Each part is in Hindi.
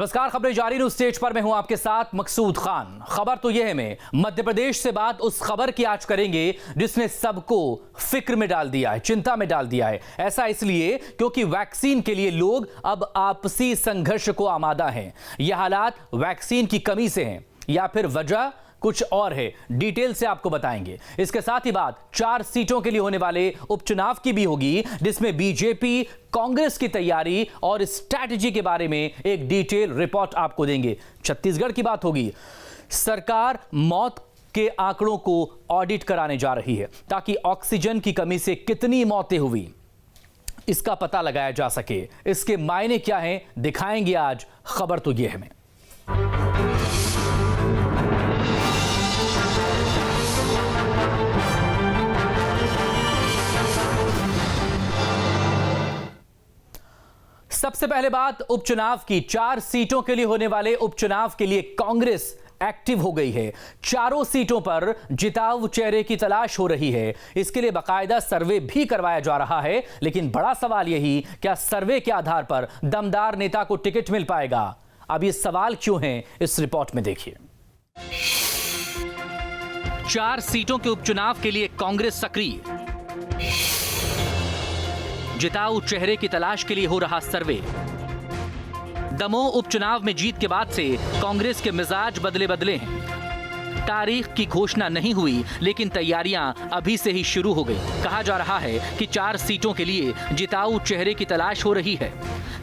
नमस्कार, खबरें जारी न्यूज स्टेज पर मैं हूं आपके साथ मकसूद खान। खबर तो यह है मैं मध्य प्रदेश से बात उस खबर की आज करेंगे जिसने सबको फिक्र में डाल दिया है, चिंता में डाल दिया है। ऐसा इसलिए क्योंकि वैक्सीन के लिए लोग अब आपसी संघर्ष को आमादा हैं। यह हालात वैक्सीन की कमी से हैं या फिर वजह कुछ और है, डिटेल से आपको बताएंगे। इसके साथ ही बात 4 सीटों के लिए होने वाले उपचुनाव की भी होगी, जिसमें बीजेपी कांग्रेस की तैयारी और स्ट्रैटेजी के बारे में एक डिटेल रिपोर्ट आपको देंगे। छत्तीसगढ़ की बात होगी। सरकार मौत के आंकड़ों को ऑडिट कराने जा रही है ताकि ऑक्सीजन की कमी से कितनी मौतें हुई इसका पता लगाया जा सके। इसके मायने क्या हैं दिखाएंगे आज। खबर तो यह है मैं सबसे पहले बात उपचुनाव की। 4 सीटों के लिए होने वाले उपचुनाव के लिए कांग्रेस एक्टिव हो गई है। चारों सीटों पर जिताऊ चेहरे की तलाश हो रही है। इसके लिए बाकायदा सर्वे भी करवाया जा रहा है। लेकिन बड़ा सवाल यही, क्या सर्वे के आधार पर दमदार नेता को टिकट मिल पाएगा? अब ये सवाल क्यों है, इस रिपोर्ट में देखिए। 4 सीटों के उपचुनाव के लिए कांग्रेस सक्रिय। जिताऊ चेहरे की तलाश के लिए हो रहा सर्वे। दमोह उपचुनाव में जीत के बाद से कांग्रेस के मिजाज बदले बदले हैं। तारीख की घोषणा नहीं हुई, लेकिन तैयारियां अभी से ही शुरू हो गई। कहा जा रहा है कि 4 सीटों के लिए जिताऊ चेहरे की तलाश हो रही है।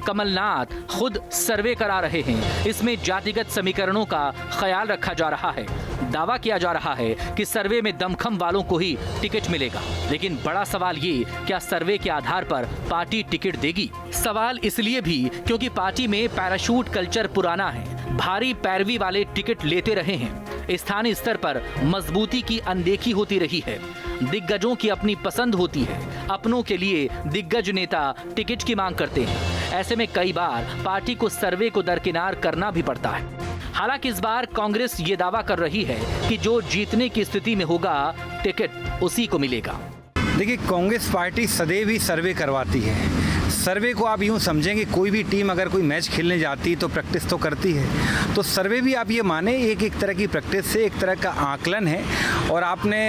कमलनाथ खुद सर्वे करा रहे हैं। इसमें जातिगत समीकरणों का ख्याल रखा जा रहा है। दावा किया जा रहा है कि सर्वे में दमखम वालों को ही टिकट मिलेगा। लेकिन बड़ा सवाल ये, क्या सर्वे के आधार पर पार्टी टिकट देगी? सवाल इसलिए भी क्योंकि पार्टी में पैराशूट कल्चर पुराना है। भारी पैरवी वाले टिकट लेते रहे हैं। स्थानीय स्तर पर मजबूती की अनदेखी होती रही है। दिग्गजों की अपनी पसंद होती है। अपनों के लिए दिग्गज नेता टिकट की मांग करते हैं। ऐसे में कई बार पार्टी को सर्वे को दरकिनार करना भी पड़ता है। हालांकि इस बार कांग्रेस ये दावा कर रही है कि जो जीतने की स्थिति में होगा टिकट उसी को मिलेगा। देखिए, कांग्रेस पार्टी सदैव ही सर्वे करवाती है। सर्वे को आप यूँ समझेंगे, कोई भी टीम अगर कोई मैच खेलने जाती है तो प्रैक्टिस तो करती है। तो सर्वे भी आप ये माने एक तरह की प्रैक्टिस से एक तरह का आकलन है। और आपने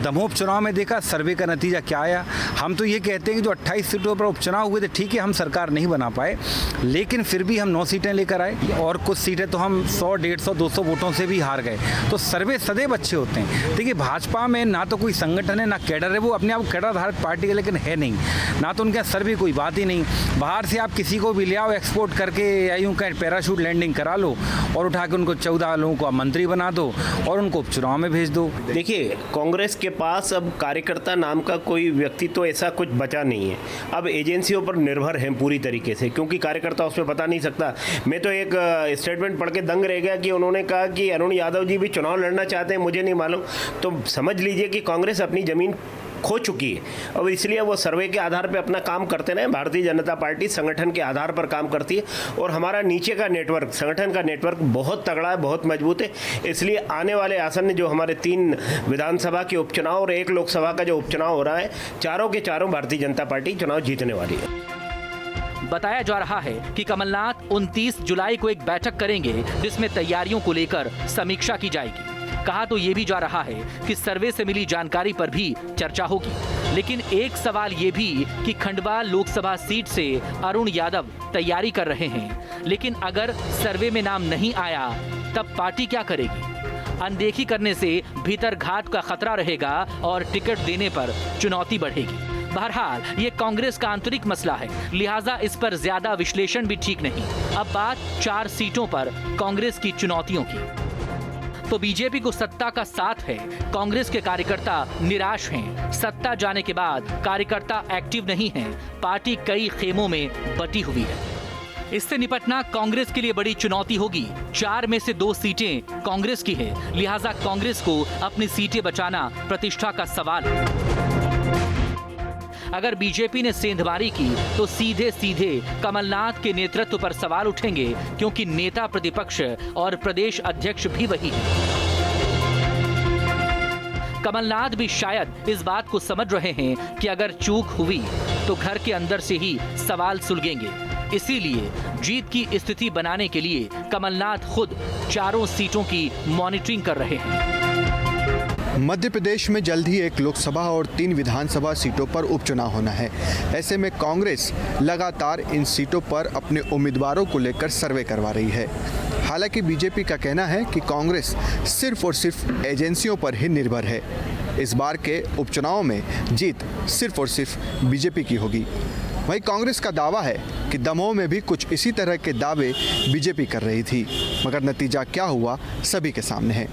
दमोह उपचुनाव में देखा सर्वे का नतीजा क्या आया। हम तो ये कहते हैं कि जो 28 सीटों पर उपचुनाव हुए थे, ठीक है हम सरकार नहीं बना पाए, लेकिन फिर भी हम 9 सीटें लेकर आए और कुछ सीटें तो हम 100, 150, 200 वोटों से भी हार गए। तो सर्वे सदैव अच्छे होते हैं। देखिए, भाजपा में ना तो कोई संगठन है ना कैडर है। वो अपने आप कैडर धारक पार्टी है लेकिन है नहीं, ना तो उनके यहाँ सर्वे कोई बात ही नहीं। बाहर से आप किसी को भी ले आओ, एक्सपोर्ट करके या यूं कहें पैराशूट लैंडिंग करा लो और उठा के उनको 14 लोगों को मंत्री बना दो और उनको उपचुनाव में भेज दो। देखिए, कांग्रेस के पास अब कार्यकर्ता नाम का कोई व्यक्ति तो ऐसा कुछ बचा नहीं है। अब एजेंसियों पर निर्भर है पूरी तरीके से, क्योंकि कार्यकर्ता उसमें बता नहीं सकता। मैं तो एक स्टेटमेंट पढ़ के दंग रह गया कि उन्होंने कहा कि अरुण यादव जी भी चुनाव लड़ना चाहते हैं, मुझे नहीं मालूम। तो समझ लीजिए कि कांग्रेस अपनी जमीन खो चुकी है। अब इसलिए वो सर्वे के आधार पे अपना काम करते रहे। भारतीय जनता पार्टी संगठन के आधार पर काम करती है और हमारा नीचे का नेटवर्क, संगठन का नेटवर्क बहुत तगड़ा है, बहुत मजबूत है। इसलिए आने वाले आसन्न जो हमारे 3 विधानसभा के उपचुनाव और 1 लोकसभा का जो उपचुनाव हो रहा है, चारों के चारों भारतीय जनता पार्टी चुनाव जीतने वाली है। बताया जा रहा है कि कमलनाथ 29 जुलाई को एक बैठक करेंगे जिसमें तैयारियों को लेकर समीक्षा की जाएगी। कहा तो ये भी जा रहा है कि सर्वे से मिली जानकारी पर भी चर्चा होगी। लेकिन एक सवाल ये भी कि खंडवा लोकसभा सीट से अरुण यादव तैयारी कर रहे हैं, लेकिन अगर सर्वे में नाम नहीं आया तब पार्टी क्या करेगी? अनदेखी करने से भीतर घात का खतरा रहेगा और टिकट देने पर चुनौती बढ़ेगी। बहरहाल ये कांग्रेस का आंतरिक मसला है, लिहाजा इस पर ज्यादा विश्लेषण भी ठीक नहीं। अब बात 4 सीटों पर कांग्रेस की चुनौतियों की। तो बीजेपी को सत्ता का साथ है, कांग्रेस के कार्यकर्ता निराश हैं। सत्ता जाने के बाद कार्यकर्ता एक्टिव नहीं हैं। पार्टी कई खेमों में बटी हुई है। इससे निपटना कांग्रेस के लिए बड़ी चुनौती होगी। 4 में से 2 सीटें कांग्रेस की है, लिहाजा कांग्रेस को अपनी सीटें बचाना प्रतिष्ठा का सवाल है। अगर बीजेपी ने सेंधमारी की तो सीधे सीधे कमलनाथ के नेतृत्व पर सवाल उठेंगे, क्योंकि नेता प्रतिपक्ष और प्रदेश अध्यक्ष भी वही है। कमलनाथ भी शायद इस बात को समझ रहे हैं कि अगर चूक हुई तो घर के अंदर से ही सवाल सुलगेंगे। इसीलिए जीत की स्थिति बनाने के लिए कमलनाथ खुद चारों सीटों की मॉनिटरिंग कर रहे हैं। मध्य प्रदेश में जल्द ही एक लोकसभा और 3 विधानसभा सीटों पर उपचुनाव होना है। ऐसे में कांग्रेस लगातार इन सीटों पर अपने उम्मीदवारों को लेकर सर्वे करवा रही है। हालांकि बीजेपी का कहना है कि कांग्रेस सिर्फ और सिर्फ एजेंसियों पर ही निर्भर है। इस बार के उपचुनाव में जीत सिर्फ और सिर्फ बीजेपी की होगी। वहीं कांग्रेस का दावा है कि दमोह में भी कुछ इसी तरह के दावे बीजेपी कर रही थी, मगर नतीजा क्या हुआ सभी के सामने है।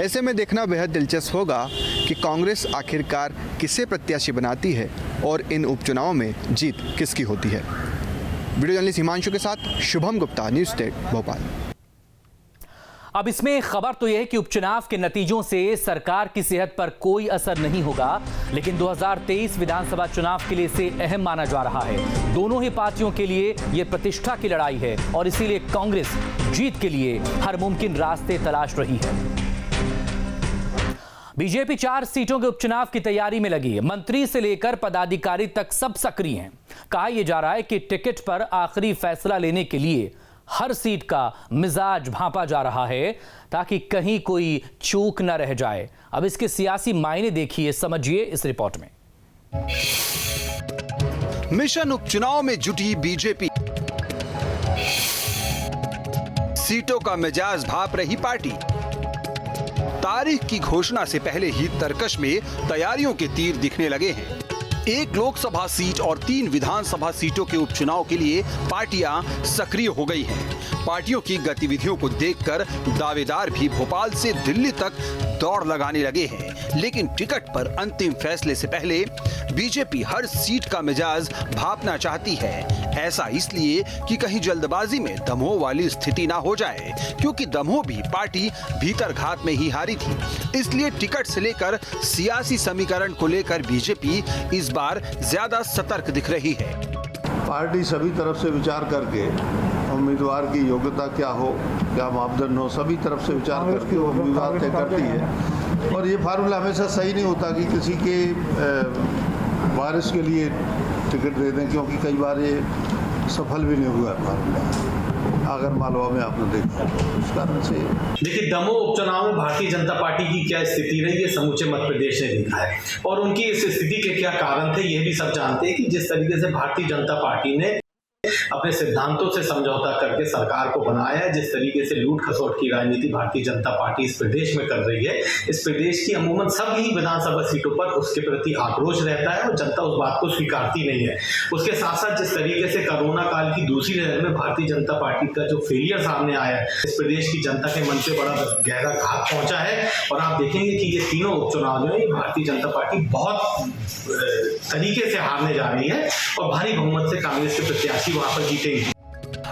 ऐसे में देखना बेहद दिलचस्प होगा कि कांग्रेस आखिरकार किसे प्रत्याशी बनाती है और इन उपचुनावों में जीत किसकी होती है। वीडियो जर्नलिस्ट हिमांशु के साथ शुभम गुप्ता, न्यूज़ स्टेट भोपाल। अब इसमें खबर तो यह है कि उपचुनाव के नतीजों से सरकार की सेहत पर कोई असर नहीं होगा, लेकिन 2023 विधानसभा चुनाव के लिए इसे अहम माना जा रहा है। दोनों ही पार्टियों के लिए यह प्रतिष्ठा की लड़ाई है और इसीलिए कांग्रेस जीत के लिए हर मुमकिन रास्ते तलाश रही है। बीजेपी 4 सीटों के उपचुनाव की तैयारी में लगी है। मंत्री से लेकर पदाधिकारी तक सब सक्रिय हैं। कहा यह जा रहा है कि टिकट पर आखिरी फैसला लेने के लिए हर सीट का मिजाज भांपा जा रहा है ताकि कहीं कोई चूक न रह जाए। अब इसके सियासी मायने देखिए, समझिए इस रिपोर्ट में। मिशन उपचुनाव में जुटी बीजेपी, सीटों का मिजाज भाप रही पार्टी। तारीख की घोषणा से पहले ही तरकश में तैयारियों के तीर दिखने लगे हैं। 1 लोकसभा सीट और 3 विधानसभा सीटों के उपचुनाव के लिए पार्टियां सक्रिय हो गई हैं। पार्टियों की गतिविधियों को देखकर दावेदार भी भोपाल से दिल्ली तक दौड़ लगाने लगे हैं। लेकिन टिकट पर अंतिम फैसले से पहले बीजेपी हर सीट का मिजाज भांपना चाहती है। ऐसा इसलिए कि कहीं जल्दबाजी में दमोह वाली स्थिति ना हो जाए, क्योंकि दमोह भी पार्टी भीतर घात में ही हारी थी। इसलिए टिकट से लेकर सियासी समीकरण को लेकर बीजेपी इस बार ज्यादा सतर्क दिख रही है। पार्टी सभी तरफ से विचार करके उम्मीदवार की योग्यता क्या हो, क्या मापदंड हो, सभी तरफ से विचार करके वो उम्मीदवार तय करती है। और ये फार्मूला हमेशा सही नहीं होता कि किसी के वारिस के लिए टिकट दे दें, क्योंकि कई बार ये सफल भी नहीं हुआ फार्मूला। अगर मालवा में आपने देखा उस कारण से देखिए, दमोह उपचुनाव में भारतीय जनता पार्टी की क्या स्थिति रही है समूचे मध्य प्रदेश ने देखा है, और उनकी इस स्थिति के क्या कारण थे ये भी सब जानते हैं कि जिस तरीके से भारतीय जनता पार्टी ने अपने सिद्धांतों से समझौता करके सरकार को बनाया है, जिस तरीके से लूट खसोट की राजनीति भारतीय जनता पार्टी इस प्रदेश में कर रही है, इस प्रदेश की अमूमन सभी विधानसभा सीटों पर उसके प्रति आक्रोश रहता है और जनता उस बात को स्वीकारती नहीं है। उसके साथ साथ जिस तरीके से कोरोना काल की दूसरी लहर में भारतीय जनता पार्टी का जो फेलियर सामने आया है, इस प्रदेश की जनता के मन पे बड़ा गहरा घात पहुंचा है। और आप देखेंगे कि ये तीनों उपचुनाव जो है भारतीय जनता पार्टी बहुत तरीके से हारने जा रही है और भारी बहुमत से कांग्रेस के प्रत्याशी वहां पर जीतेंगे।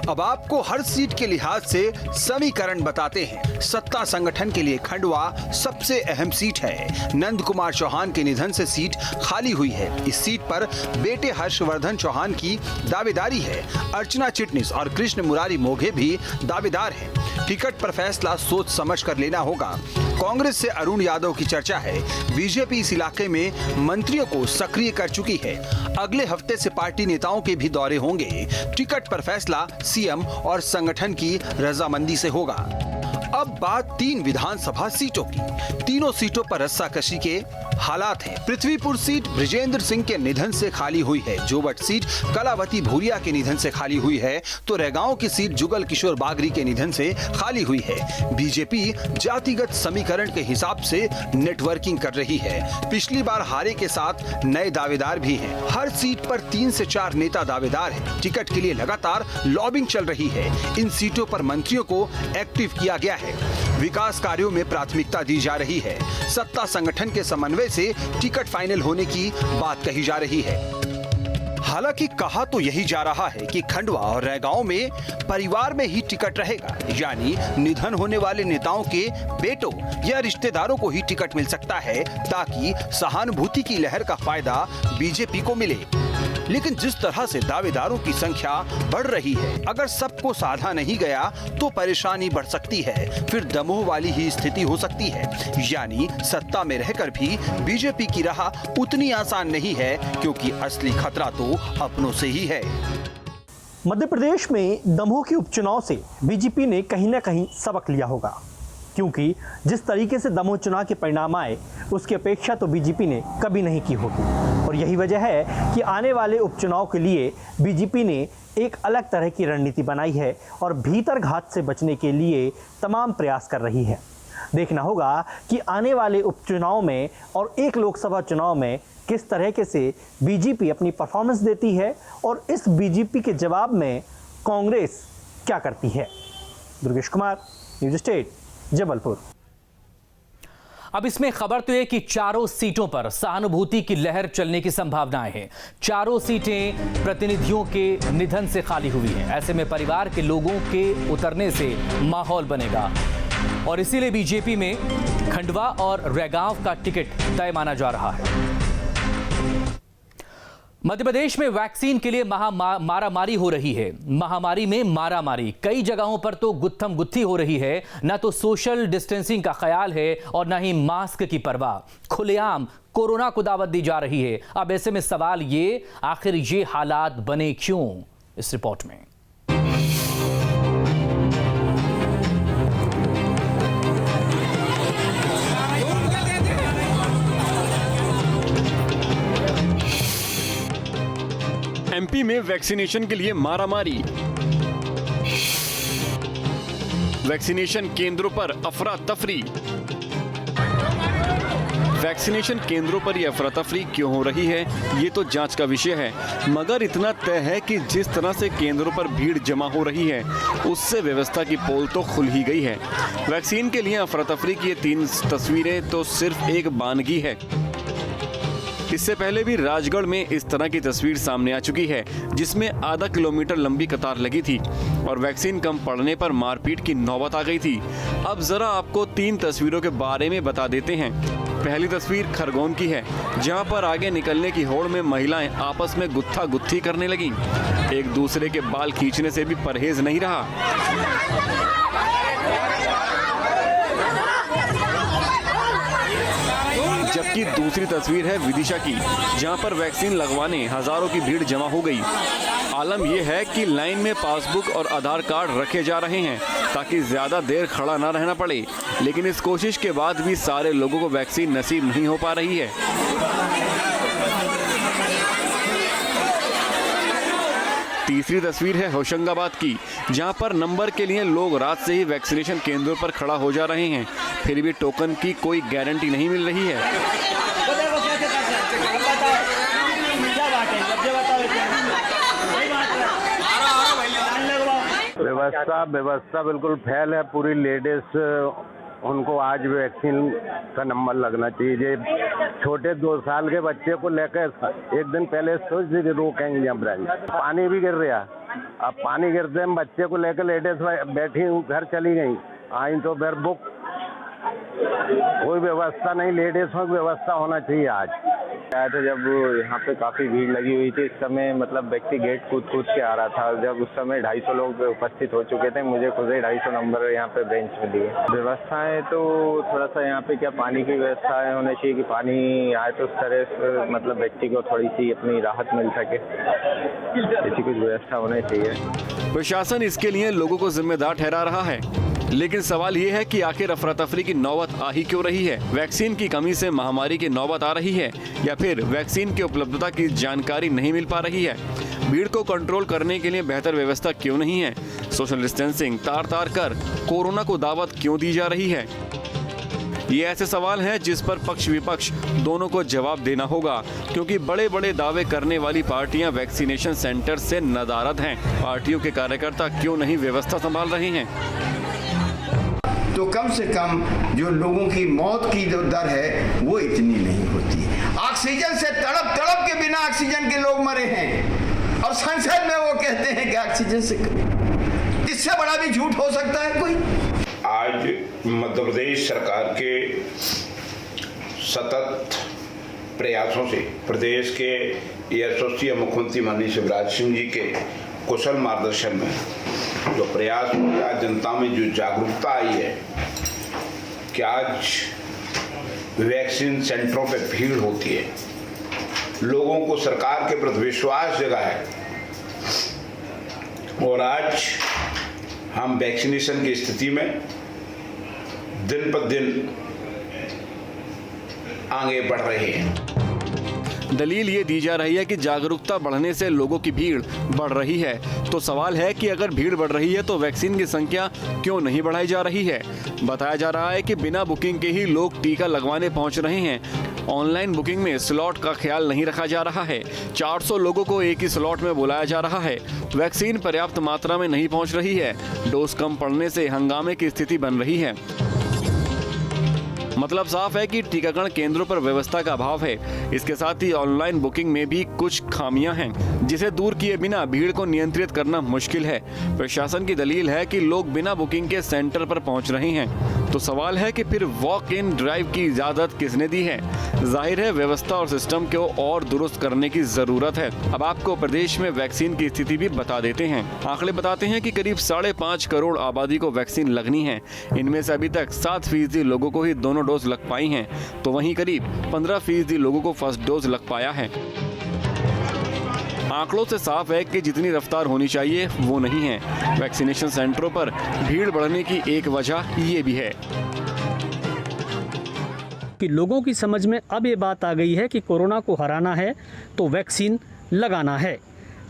अब आपको हर सीट के लिहाज से समीकरण बताते हैं। सत्ता संगठन के लिए खंडवा सबसे अहम सीट है। नंद कुमार चौहान के निधन से सीट खाली हुई है। इस सीट पर बेटे हर्षवर्धन चौहान की दावेदारी है। अर्चना चिटनिस और कृष्ण मुरारी मोघे भी दावेदार हैं। टिकट पर फैसला सोच समझ कर लेना होगा। कांग्रेस से अरुण यादव की चर्चा है। बीजेपी इस इलाके में मंत्रियों को सक्रिय कर चुकी है। अगले हफ्ते से पार्टी नेताओं के भी दौरे होंगे। टिकट पर फैसला सीएम और संगठन की रजामंदी से होगा। अब बात 3 विधानसभा सीटों की। तीनों सीटों पर रस्साकशी के हालात हैं। पृथ्वीपुर सीट बृजेंद्र सिंह के निधन से खाली हुई है। जोवट सीट कलावती भूरिया के निधन से खाली हुई है, तो रैगांव की सीट जुगल किशोर बागरी के निधन से खाली हुई है। बीजेपी जातिगत समीकरण के हिसाब से नेटवर्किंग कर रही है। पिछली बार हारे के साथ नए दावेदार भी हैं। हर सीट पर 3 से 4 नेता दावेदार हैं। टिकट के लिए लगातार लॉबिंग चल रही है। इन सीटों पर मंत्रियों को एक्टिव किया गया है। विकास कार्यों में प्राथमिकता दी जा रही है। सत्ता संगठन के समन्वय से टिकट फाइनल होने की बात कही जा रही है। हालांकि कहा तो यही जा रहा है कि खंडवा और रैगांव में परिवार में ही टिकट रहेगा, यानी निधन होने वाले नेताओं के बेटों या रिश्तेदारों को ही टिकट मिल सकता है, ताकि सहानुभूति की लहर का फायदा बीजेपी को मिले। लेकिन जिस तरह से दावेदारों की संख्या बढ़ रही है, अगर सबको साधा नहीं गया तो परेशानी बढ़ सकती है। फिर दमोह वाली ही स्थिति हो सकती है, यानी सत्ता में रहकर भी बीजेपी की राह उतनी आसान नहीं है, क्योंकि असली खतरा तो अपनों से ही है। मध्य प्रदेश में दमोह के उपचुनाव से बीजेपी ने कहीं ना कहीं सबक लिया होगा, क्योंकि जिस तरीके से दमोह चुनाव के परिणाम आए उसकी अपेक्षा तो बीजेपी ने कभी नहीं की होगी। और यही वजह है कि आने वाले उपचुनाव के लिए बीजेपी ने एक अलग तरह की रणनीति बनाई है और भीतर घात से बचने के लिए तमाम प्रयास कर रही है। देखना होगा कि आने वाले उपचुनाव में और एक लोकसभा चुनाव में किस तरीके से बीजेपी अपनी परफॉर्मेंस देती है और इस बीजेपी के जवाब में कांग्रेस क्या करती है। Durgesh Kumar, news state, Jabalpur. अब इसमें खबर तो है कि चारों सीटों पर सहानुभूति की लहर चलने की संभावनाएं हैं। चारों सीटें प्रतिनिधियों के निधन से खाली हुई हैं। ऐसे में परिवार के लोगों के उतरने से माहौल बनेगा और इसीलिए बीजेपी में खंडवा और रैगांव का टिकट तय माना जा रहा है। मध्य प्रदेश में वैक्सीन के लिए मारामारी हो रही है। महामारी में मारामारी, कई जगहों पर तो गुत्थम गुत्थी हो रही है। न तो सोशल डिस्टेंसिंग का ख्याल है और न ही मास्क की परवाह। खुलेआम कोरोना को दावत दी जा रही है। अब ऐसे में सवाल ये, आखिर ये हालात बने क्यों? इस रिपोर्ट में एमपी में वैक्सीनेशन के लिए मारामारी। वैक्सीनेशन केंद्रों पर अफरा तफरी। वैक्सीनेशन केंद्रों पर यह अफरा तफरी क्यों हो रही है, ये तो जांच का विषय है। मगर इतना तय है कि जिस तरह से केंद्रों पर भीड़ जमा हो रही है उससे व्यवस्था की पोल तो खुल ही गई है। वैक्सीन के लिए अफरा तफरी की ये 3 तस्वीरें तो सिर्फ एक बानगी है। इससे पहले भी राजगढ़ में इस तरह की तस्वीर सामने आ चुकी है, जिसमें आधा किलोमीटर लंबी कतार लगी थी और वैक्सीन कम पड़ने पर मारपीट की नौबत आ गई थी। अब जरा आपको 3 तस्वीरों के बारे में बता देते हैं। पहली तस्वीर खरगोन की है, जहां पर आगे निकलने की होड़ में महिलाएं आपस में गुत्था गुत्थी करने लगीं। एक दूसरे के बाल खींचने से भी परहेज नहीं रहा। जबकि दूसरी तस्वीर है विदिशा की, जहां पर वैक्सीन लगवाने हजारों की भीड़ जमा हो गई। आलम यह है कि लाइन में पासबुक और आधार कार्ड रखे जा रहे हैं ताकि ज्यादा देर खड़ा न रहना पड़े, लेकिन इस कोशिश के बाद भी सारे लोगों को वैक्सीन नसीब नहीं हो पा रही है। तीसरी तस्वीर है होशंगाबाद की, जहां पर नंबर के लिए लोग रात से ही वैक्सीनेशन केंद्रों पर खड़ा हो जा रहे हैं, फिर भी टोकन की कोई गारंटी नहीं मिल रही है। व्यवस्था बिल्कुल फेल है। पूरी लेडीज, उनको आज वैक्सीन का नंबर लगना चाहिए। छोटे 2 साल के बच्चे को लेकर एक दिन पहले सोच दी कि रोकेंगे यहाँ ब्रांच। पानी भी गिर रहा, अब पानी गिरते हैं, बच्चे को लेकर लेडीज बैठी घर चली गई। आई तो फिर बुक, कोई व्यवस्था नहीं। लेडीज में व्यवस्था होना चाहिए। आज आया था जब यहाँ पे काफी भीड़ लगी हुई थी, इस समय मतलब व्यक्ति गेट कूद के आ रहा था। जब उस समय 250 लोग उपस्थित हो चुके थे, मुझे खुद ही 250 नंबर यहाँ पे बेंच में दिए। व्यवस्थाएं तो थोड़ा सा यहाँ पे क्या पानी की व्यवस्थाएं होनी चाहिए कि पानी आए तो उस तरह से मतलब व्यक्ति को थोड़ी सी अपनी राहत मिल सके, ऐसी कुछ व्यवस्था होनी चाहिए। प्रशासन इसके लिए लोगों को जिम्मेदार ठहरा रहा है, लेकिन सवाल ये है कि आखिर अफरा तफरी की नौबत आ ही क्यों रही है? वैक्सीन की कमी से महामारी की नौबत आ रही है या फिर वैक्सीन की उपलब्धता की जानकारी नहीं मिल पा रही है? भीड़ को कंट्रोल करने के लिए बेहतर व्यवस्था क्यों नहीं है? सोशल डिस्टेंसिंग तार कर कोरोना को दावत क्यों दी जा रही है? ये ऐसे सवाल हैं जिस पर पक्ष विपक्ष दोनों को जवाब देना होगा, क्योंकि बड़े बड़े दावे करने वाली पार्टियां वैक्सीनेशन सेंटर से नदारद हैं। पार्टियों के कार्यकर्ता क्यों नहीं व्यवस्था संभाल रहे हैं? तो कम से कम जो लोगों की मौत की जो दर है वो इतनी नहीं होती। ऑक्सीजन से तड़प तड़प के बिना ऑक्सीजन के लोग मरे हैं और संसद में वो कहते हैं कि ऑक्सीजन से, इससे बड़ा भी झूठ हो सकता है कोई? आज मध्य प्रदेश सरकार के सतत प्रयासों से, प्रदेश के यशस्वी मुख्यमंत्री माननीय शिवराज सिंह जी के कुशल मार्गदर्शन में जो प्रयास हुआ, जनता में जो जागरूकता आई है कि आज वैक्सीन सेंटरों पे भीड़ होती है, लोगों को सरकार के प्रति विश्वास जगा है और आज हम वैक्सीनेशन की स्थिति में दिन पर दिन आगे बढ़ रहे हैं। दलील ये दी जा रही है कि जागरूकता बढ़ने से लोगों की भीड़ बढ़ रही है। तो सवाल है कि अगर भीड़ बढ़ रही है तो वैक्सीन की संख्या क्यों नहीं बढ़ाई जा रही है। बताया जा रहा है कि बिना बुकिंग के ही लोग टीका लगवाने पहुंच रहे हैं। ऑनलाइन बुकिंग में स्लॉट का ख्याल नहीं रखा जा रहा है। 400 लोगों को एक ही स्लॉट में बुलाया जा रहा है। वैक्सीन पर्याप्त मात्रा में नहीं पहुँच रही है। डोज कम पड़ने से हंगामे की स्थिति बन रही है। मतलब साफ है कि टीकाकरण केंद्रों पर व्यवस्था का अभाव है। इसके साथ ही ऑनलाइन बुकिंग में भी कुछ खामियां हैं, जिसे दूर किए बिना भीड़ को नियंत्रित करना मुश्किल है। प्रशासन की दलील है कि लोग बिना बुकिंग के सेंटर पर पहुंच रहे हैं। तो सवाल है कि फिर वॉक इन ड्राइव की इजाजत किसने दी है। जाहिर है व्यवस्था और सिस्टम को और दुरुस्त करने की जरूरत है। अब आपको प्रदेश में वैक्सीन की स्थिति भी बता देते हैं। आंकड़े बताते हैं कि करीब 5.5 करोड़ आबादी को वैक्सीन लगनी है। इनमें से अभी तक 7% लोगों को ही दोनों डोज लग पाई हैं, तो वहीं करीब 15% लोगों को फर्स्ट डोज लग पाया है। आंकड़ों से साफ है कि जितनी रफ्तार होनी चाहिए वो नहीं है। वैक्सीनेशन सेंटरों पर भीड़ बढ़ने की एक वजह ये भी है कि लोगों की समझ में अब ये बात आ गई है कि कोरोना को हराना है तो वैक्सीन लगाना है।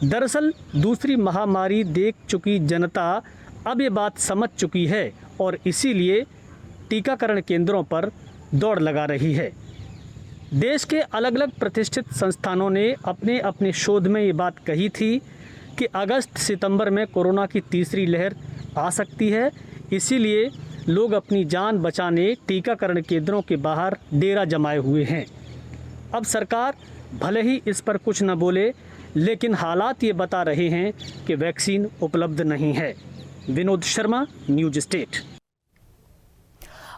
दरअसल दूसरी महामारी देख चुकी जनता अब ये बात समझ चुकी है और इसीलिए टीकाकरण केंद्रों पर दौड़ लगा रही है। देश के अलग अलग प्रतिष्ठित संस्थानों ने अपने अपने शोध में ये बात कही थी कि अगस्त सितंबर में कोरोना की तीसरी लहर आ सकती है। इसीलिए लोग अपनी जान बचाने टीकाकरण केंद्रों के बाहर डेरा जमाए हुए हैं। अब सरकार भले ही इस पर कुछ न बोले, लेकिन हालात ये बता रहे हैं कि वैक्सीन उपलब्ध नहीं है। Vinod Sharma, news state.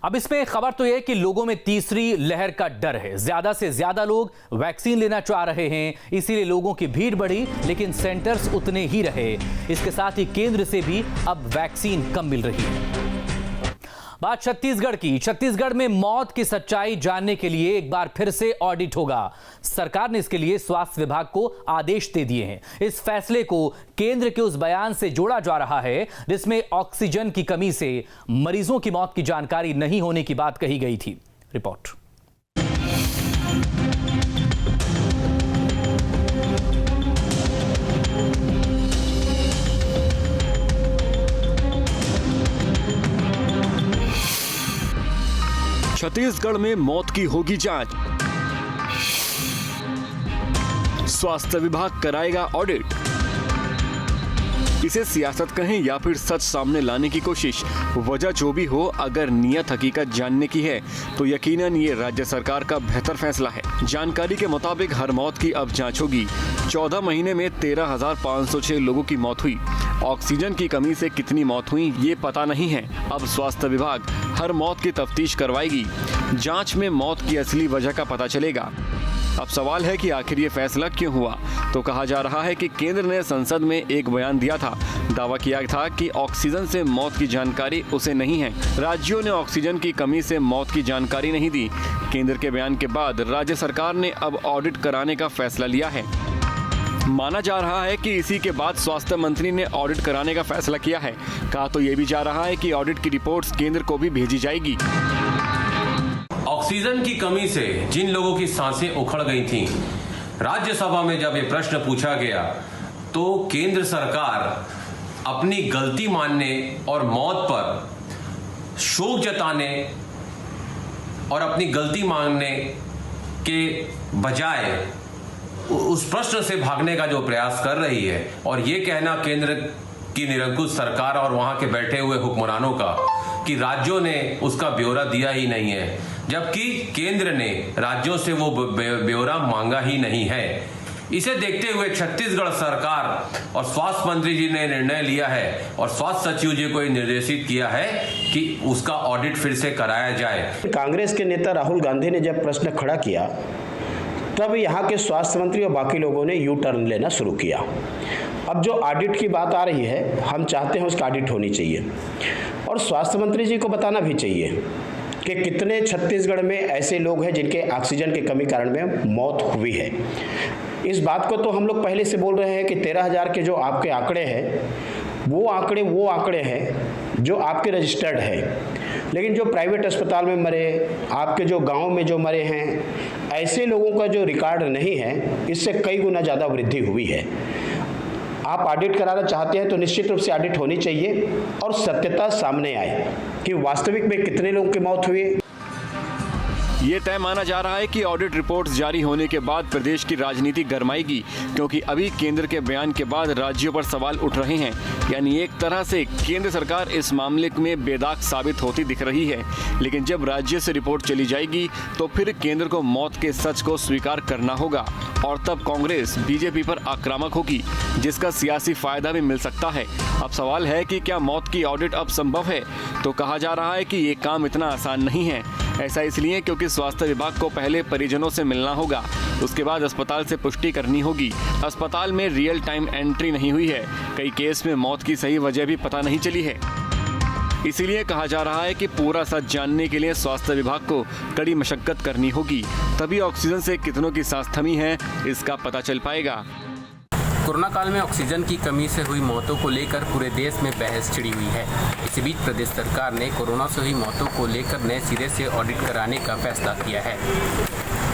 अब इसमें खबर तो यह है कि लोगों में तीसरी लहर का डर है। ज्यादा से ज्यादा लोग वैक्सीन लेना चाह रहे हैं, इसीलिए लोगों की भीड़ बढ़ी, लेकिन सेंटर्स उतने ही रहे। इसके साथ ही केंद्र से भी अब वैक्सीन कम मिल रही है। बात छत्तीसगढ़ की। छत्तीसगढ़ में मौत की सच्चाई जानने के लिए एक बार फिर से ऑडिट होगा। सरकार ने इसके लिए स्वास्थ्य विभाग को आदेश दे दिए हैं। इस फैसले को केंद्र के उस बयान से जोड़ा जा रहा है जिसमें ऑक्सीजन की कमी से मरीजों की मौत की जानकारी नहीं होने की बात कही गई थी। रिपोर्ट। छत्तीसगढ़ में मौत की होगी जांच। स्वास्थ्य विभाग कराएगा ऑडिट। इसे सियासत कहें या फिर सच सामने लाने की कोशिश, वजह जो भी हो, अगर नियत हकीकत जानने की है तो यकीनन ये राज्य सरकार का बेहतर फैसला है। जानकारी के मुताबिक हर मौत की अब जांच होगी। 14 महीने में 13,506 लोगों की मौत हुई। ऑक्सीजन की कमी से कितनी मौत हुई ये पता नहीं है। अब स्वास्थ्य विभाग हर मौत की तफ्तीश करवाएगी। जांच में मौत की असली वजह का पता चलेगा। अब सवाल है कि आखिर ये फैसला क्यों हुआ। तो कहा जा रहा है कि केंद्र ने संसद में एक बयान दिया था। दावा किया था कि ऑक्सीजन से मौत की जानकारी उसे नहीं है। राज्यों ने ऑक्सीजन की कमी से मौत की जानकारी नहीं दी। केंद्र के बयान के बाद राज्य सरकार ने अब ऑडिट कराने का फैसला लिया है। माना जा रहा है कि इसी के बाद स्वास्थ्य मंत्री ने ऑडिट कराने का फैसला किया है। कहा तो ये भी जा रहा है कि ऑडिट की रिपोर्ट्स केंद्र को भी भेजी जाएगी। ऑक्सीजन की कमी से जिन लोगों की सांसें उखड़ गई थीं, राज्यसभा में जब ये प्रश्न पूछा गया तो केंद्र सरकार अपनी गलती मानने और मौत पर शोक जताने और अपनी गलती मानने के बजाय उस प्रश्न से भागने का जो प्रयास कर रही है और ये कहना केंद्र की निरंकुश सरकार और वहां के बैठे हुए हुक्मरानों का कि राज्यों ने उसका ब्यौरा दिया ही नहीं है, जबकि केंद्र ने राज्यों से वो ब्यौरा मांगा ही नहीं है। इसे देखते हुए छत्तीसगढ़ सरकार और स्वास्थ्य मंत्री जी ने निर्णय लिया है और स्वास्थ्य सचिव जी को निर्देशित किया है कि उसका ऑडिट फिर से कराया जाए। कांग्रेस के नेता राहुल गांधी ने जब प्रश्न खड़ा किया तब यहाँ के स्वास्थ्य मंत्री और बाकी लोगों ने यू टर्न लेना शुरू किया। अब जो ऑडिट की बात आ रही है, हम चाहते हैं उसका ऑडिट होनी चाहिए और स्वास्थ्य मंत्री जी को बताना भी चाहिए कि कितने छत्तीसगढ़ में ऐसे लोग हैं जिनके ऑक्सीजन की कमी कारण में मौत हुई है। इस बात को तो हम लोग पहले से बोल रहे हैं कि 13,000 के जो आपके आंकड़े हैं वो आंकड़े हैं जो आपके रजिस्टर्ड है, लेकिन जो प्राइवेट अस्पताल में मरे, आपके जो गांव में जो मरे हैं, ऐसे लोगों का जो रिकॉर्ड नहीं है, इससे कई गुना ज़्यादा वृद्धि हुई है। आप ऑडिट कराना चाहते हैं तो निश्चित रूप से ऑडिट होनी चाहिए और सत्यता सामने आए कि वास्तविक में कितने लोगों की मौत हुई। ये तय माना जा रहा है कि ऑडिट रिपोर्ट्स जारी होने के बाद प्रदेश की राजनीति गरमाएगी, क्योंकि अभी केंद्र के बयान के बाद राज्यों पर सवाल उठ रहे हैं। यानी एक तरह से केंद्र सरकार इस मामले में बेदाग साबित होती दिख रही है, लेकिन जब राज्य से रिपोर्ट चली जाएगी तो फिर केंद्र को मौत के सच को स्वीकार करना होगा और तब कांग्रेस बीजेपी पर आक्रामक होगी, जिसका सियासी फायदा भी मिल सकता है। अब सवाल है कि क्या मौत की ऑडिट अब संभव है? तो कहा जा रहा है कि ये काम इतना आसान नहीं है। ऐसा इसलिए क्योंकि स्वास्थ्य विभाग को पहले परिजनों से मिलना होगा, उसके बाद अस्पताल से पुष्टि करनी होगी। अस्पताल में रियल टाइम एंट्री नहीं हुई है, कई केस में मौत की सही वजह भी पता नहीं चली है। इसीलिए कहा जा रहा है कि पूरा सच जानने के लिए स्वास्थ्य विभाग को कड़ी मशक्कत करनी होगी, तभी ऑक्सीजन से कितनों की सांस थमी है इसका पता चल पाएगा। कोरोना काल में ऑक्सीजन की कमी से हुई मौतों को लेकर पूरे देश में बहस छिड़ी हुई है। इसी बीच प्रदेश सरकार ने कोरोना से हुई मौतों को लेकर नए सिरे से ऑडिट कराने का फैसला किया है।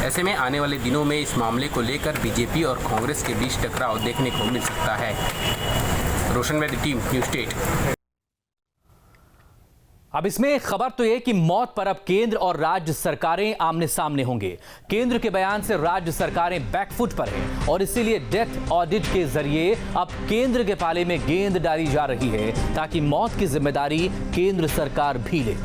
ऐसे में आने वाले दिनों में इस मामले को लेकर बीजेपी और कांग्रेस के बीच टकराव देखने को मिल सकता है। रोशन में टीम न्यूज़ स्टेट। अब इसमें एक खबर तो ये कि मौत पर अब केंद्र और राज्य सरकारें आमने सामने होंगे। केंद्र के बयान से राज्य सरकारें बैकफुट पर हैं और इसीलिए डेथ ऑडिट के जरिए अब केंद्र के पाले में गेंद डाली जा रही है ताकि मौत की जिम्मेदारी केंद्र सरकार भी ले।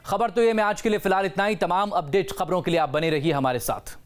खबर तो ये मैं आज के लिए फिलहाल इतना ही। तमाम अपडेट खबरों के लिए आप बने रहिए हमारे साथ।